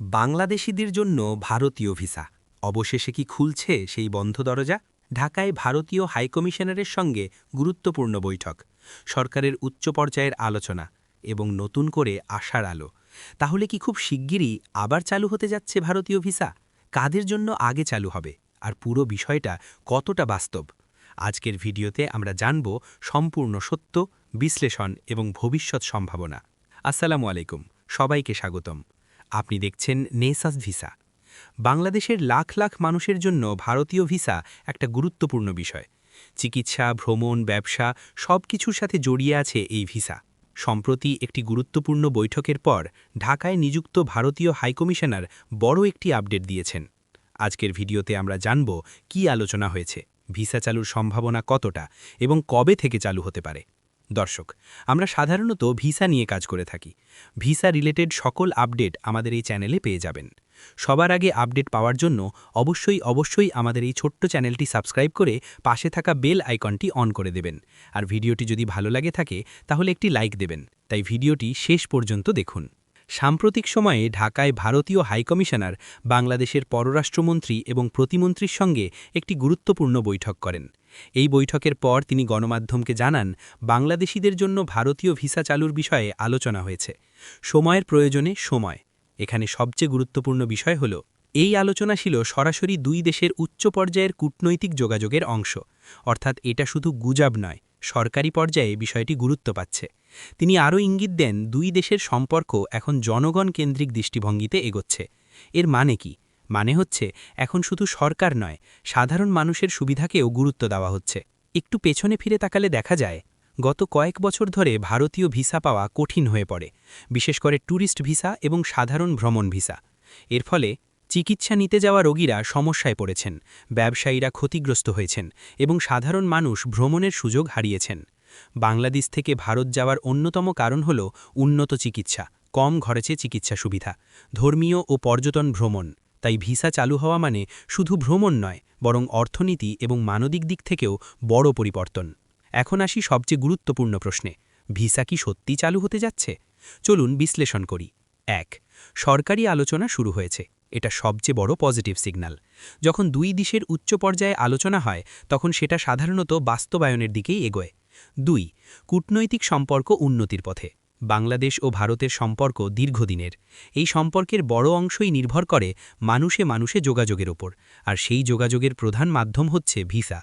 বাংলাদেশিদের জন্য ভারতীয় ভিসা অবশেষে কি খুলছে সেই বন্ধ দরজা? ঢাকায় ভারতীয় হাইকমিশনারের সঙ্গে গুরুত্বপূর্ণ বৈঠক, সরকারের উচ্চ পর্যায়ের আলোচনা এবং নতুন করে আশার আলো। তাহলে কি খুব শিগগিরই আবার চালু হতে যাচ্ছে ভারতীয় ভিসা? কাদের জন্য আগে চালু হবে, আর পুরো বিষয়টা কতটা বাস্তব? আজকের ভিডিওতে আমরা জানব সম্পূর্ণ সত্য, বিশ্লেষণ এবং ভবিষ্যৎ সম্ভাবনা। আসসালামু আলাইকুম, সবাইকে স্বাগতম। আপনি দেখছেন নেসাস ভিসা। বাংলাদেশের লাখ লাখ মানুষের জন্য ভারতীয় ভিসা একটা গুরুত্বপূর্ণ বিষয়। চিকিৎসা, ভ্রমণ, ব্যবসা সবকিছুর সাথে জড়িয়ে আছে এই ভিসা। সম্প্রতি একটি গুরুত্বপূর্ণ বৈঠকের পর ঢাকায় নিযুক্ত ভারতীয় হাইকমিশনার বড় একটি আপডেট দিয়েছেন। আজকের ভিডিওতে আমরা জানব কি আলোচনা হয়েছে, ভিসা চালুর সম্ভাবনা কতটা এবং কবে থেকে চালু হতে পারে। দর্শক, আমরা সাধারণত ভিসা নিয়ে কাজ করে থাকি। ভিসা রিলেটেড সকল আপডেট আমাদের এই চ্যানেলে পেয়ে যাবেন। সবার আগে আপডেট পাওয়ার জন্য অবশ্যই আমাদের এই ছোট্ট চ্যানেলটি সাবস্ক্রাইব করে পাশে থাকা বেল আইকনটি অন করে দেবেন। আর ভিডিওটি যদি ভালো লাগে থাকে তাহলে একটি লাইক দেবেন। তাই ভিডিওটি শেষ পর্যন্ত দেখুন। সাম্প্রতিক সময়ে ঢাকায় ভারতীয় হাইকমিশনার বাংলাদেশের পররাষ্ট্রমন্ত্রী এবং প্রতিমন্ত্রীর সঙ্গে একটি গুরুত্বপূর্ণ বৈঠক করেন। এই বৈঠকের পর তিনি গণমাধ্যমকে জানান, বাংলাদেশিদের জন্য ভারতীয় ভিসা চালুর বিষয়ে আলোচনা হয়েছে। সময়ের প্রয়োজনে সময়। এখানে সবচেয়ে গুরুত্বপূর্ণ বিষয় হল, এই আলোচনা ছিল সরাসরি দুই দেশের উচ্চ পর্যায়ের কূটনৈতিক যোগাযোগের অংশ। অর্থাৎ এটা শুধু গুজব নয়, সরকারি পর্যায়ে বিষয়টি গুরুত্ব পাচ্ছে। তিনি আরও ইঙ্গিত দেন, দুই দেশের সম্পর্ক এখন জনগণ কেন্দ্রিক দৃষ্টিভঙ্গিতে এগোচ্ছে। এর মানে কি? মানে হচ্ছে, এখন শুধু সরকার নয়, সাধারণ মানুষের সুবিধাকেও গুরুত্ব দেওয়া হচ্ছে। একটু পেছনে ফিরে তাকালে দেখা যায়, গত কয়েক বছর ধরে ভারতীয় ভিসা পাওয়া কঠিন হয়ে পড়ে, বিশেষ করে ট্যুরিস্ট ভিসা এবং সাধারণ ভ্রমণ ভিসা। এর ফলে চিকিৎসা নিতে যাওয়া রোগীরা সমস্যায় পড়েছেন, ব্যবসায়ীরা ক্ষতিগ্রস্ত হয়েছেন এবং সাধারণ মানুষ ভ্রমণের সুযোগ হারিয়েছেন। বাংলাদেশ থেকে ভারত যাওয়ার অন্যতম কারণ হল উন্নত চিকিৎসা, কম খরচে চিকিৎসা সুবিধা, ধর্মীয় ও পর্যটন ভ্রমণ। তাই ভিসা চালু হওয়া মানে শুধু ভ্রমণ নয়, বরং অর্থনীতি এবং মানবিক দিক থেকেও বড় পরিবর্তন। এখন আসি সবচেয়ে গুরুত্বপূর্ণ প্রশ্নে, ভিসা কি সত্যি চালু হতে যাচ্ছে? চলুন বিশ্লেষণ করি। ১. সরকারি আলোচনা শুরু হয়েছে। এটা সবচেয়ে বড় পজিটিভ সিগন্যাল। যখন দুই দেশের উচ্চ পর্যায়ে আলোচনা হয়, তখন সেটা সাধারণত বাস্তবায়নের দিকেই এগোয়। ২. কূটনৈতিক সম্পর্ক উন্নতির পথে। বাংলাদেশ ও ভারতের সম্পর্ক দীর্ঘদিনের। এই সম্পর্কের বড় অংশই নির্ভর করে মানুষে মানুষে যোগাযোগের ওপর, আর সেই যোগাযোগের প্রধান মাধ্যম হচ্ছে ভিসা।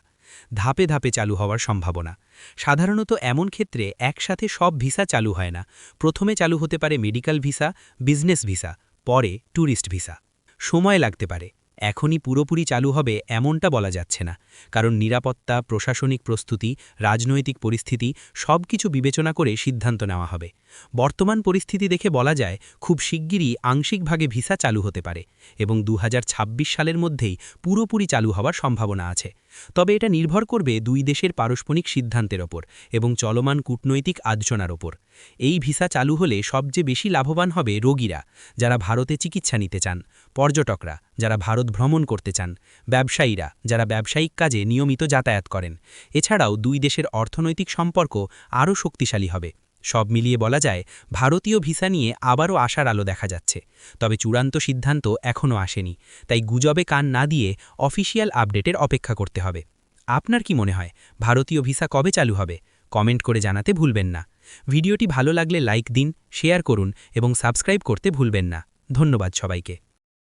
ধাপে ধাপে চালু হওয়ার সম্ভাবনা। সাধারণত এমন ক্ষেত্রে একসাথে সব ভিসা চালু হয় না। প্রথমে চালু হতে পারে মেডিকেল ভিসা, বিজনেস ভিসা, পরে ট্যুরিস্ট ভিসা। সময় লাগতে পারে। এখনই পুরোপুরি চালু হবে এমনটা বলা যাচ্ছে না, কারণ নিরাপত্তা, প্রশাসনিক প্রস্তুতি, রাজনৈতিক পরিস্থিতি সবকিছু বিবেচনা করে সিদ্ধান্ত নেওয়া হবে। বর্তমান পরিস্থিতি দেখে বলা যায়, খুব শিগগিরই আংশিকভাবে ভিসা চালু হতে পারে এবং ২০২৬ সালের মধ্যেই পুরোপুরি চালু হওয়ার সম্ভাবনা আছে। তবে এটা নির্ভর করবে দুই দেশের পারস্পরিক সিদ্ধান্তের ওপর এবং চলমান কূটনৈতিক আলোচনার ওপর। এই ভিসা চালু হলে সবচেয়ে বেশি লাভবান হবে রোগীরা, যারা ভারতে চিকিৎসা নিতে চান, পর্যটকরা, যারা ভারত ভ্রমণ করতে চান, ব্যবসায়ীরা, যারা ব্যবসায়িক কাজে নিয়মিত যাতায়াত করেন। এছাড়াও দুই দেশের অর্থনৈতিক সম্পর্ক আরও শক্তিশালী হবে। সব মিলিয়ে বলা যায়, ভারতীয় ভিসা নিয়ে আবারও আশার আলো দেখা যাচ্ছে। তবে চূড়ান্ত সিদ্ধান্ত এখনও আসেনি, তাই গুজবে কান না দিয়ে অফিসিয়াল আপডেটের অপেক্ষা করতে হবে। আপনার কি মনে হয়, ভারতীয় ভিসা কবে চালু হবে? কমেন্ট করে জানাতে ভুলবেন না। ভিডিওটি ভালো লাগলে লাইক দিন, শেয়ার করুন এবং সাবস্ক্রাইব করতে ভুলবেন না। ধন্যবাদ সবাইকে।